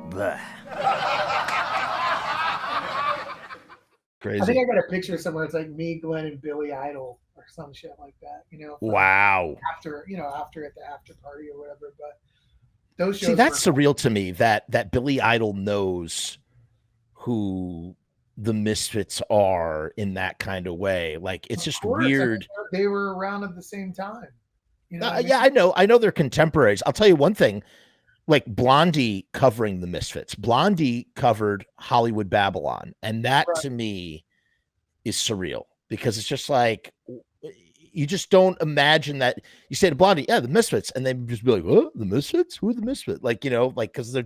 Blech. Crazy. I think I got a picture somewhere. It's like me, Glenn, and Billy Idol or some shit like that. Wow. After at the after party or whatever. But those shows. See, that's surreal to me that Billy Idol knows who the Misfits are in that kind of way. Like, it's just weird. They were around at the same time. Yeah, I know they're contemporaries. I'll tell you one thing. Like Blondie covering the Misfits. Blondie covered Hollywood Babylon, and that to me is surreal because it's just like you just don't imagine that. You say to Blondie, "Yeah, the Misfits," and they just be like, "What? The Misfits? Who are the Misfits?" Like, like because they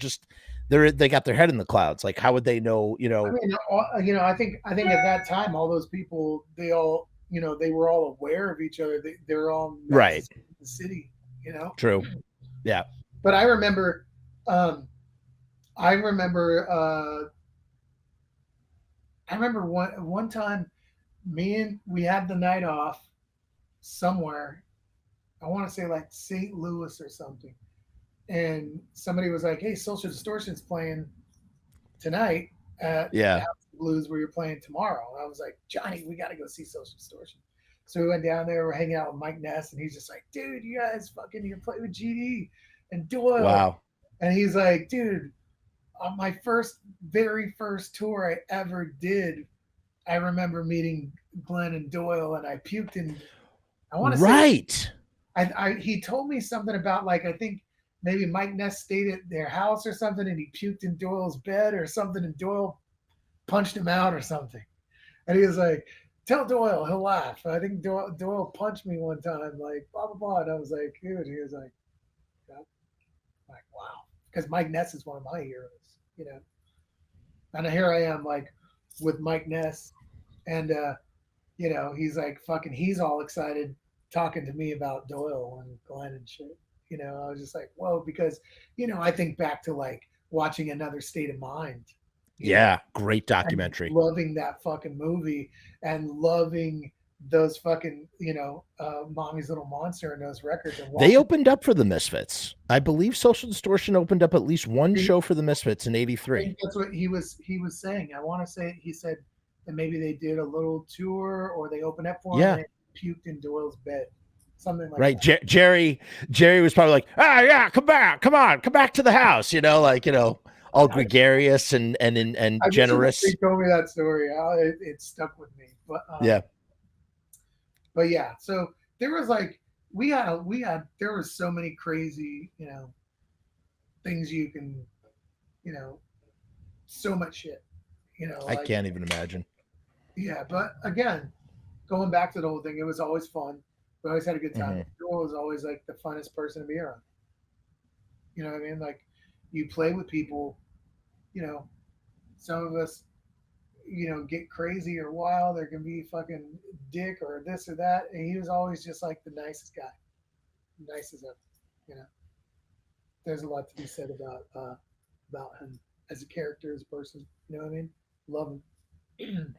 got their head in the clouds. Like, how would they know? I mean, I think at that time, all those people, they all, they were all aware of each other. They're all right in the city. True. Yeah. But I remember, I remember one time, we had the night off somewhere. I want to say like St. Louis or something, and somebody was like, "Hey, Social Distortion's playing tonight at the House of Blues where you're playing tomorrow." And I was like, "Johnny, we got to go see Social Distortion." So we went down there. We're hanging out with Mike Ness, and he's just like, "Dude, you guys you play with GD and Doyle." Wow. And he's like, "Dude, on my very first tour I ever did, I remember meeting Glenn and Doyle, and I puked in." I want to say, he told me something about like I think maybe Mike Ness stayed at their house or something, and he puked in Doyle's bed or something, and Doyle punched him out or something. And he was like, "Tell Doyle, he'll laugh." I think Doyle punched me one time, like blah blah blah, and I was like, "Dude," he was like, "Wow," because Mike Ness is one of my heroes, And here I am, like with Mike Ness, and he's like he's all excited talking to me about Doyle and Glenn and shit. I was just like, whoa, because I think back to like watching Another State of Mind. Yeah, great documentary. Loving that fucking movie and loving those fucking, Mommy's Little Monster and those records. And they opened up for the Misfits. I believe Social Distortion opened up at least one show for the Misfits in '83. That's what he was saying. I want to say he said that maybe they did a little tour or they opened up for him and puked in Doyle's bed. Something like that. Right. Jerry was probably like, yeah, come back, come on, come back to the house, all gregarious and generous. He told me that story. It stuck with me. But But yeah, so there was like there was so many crazy, things you can, so much shit, I can't even imagine. Yeah, but again, going back to the whole thing, it was always fun. We always had a good time. Joel was always like the funnest person to be around. You know what I mean? Like you play with people, some of us, get crazy or wild. There can be fucking dick or this or that. And he was always just like the nicest guy. Nice as ever, There's a lot to be said about him as a character, as a person. You know what I mean? Love him.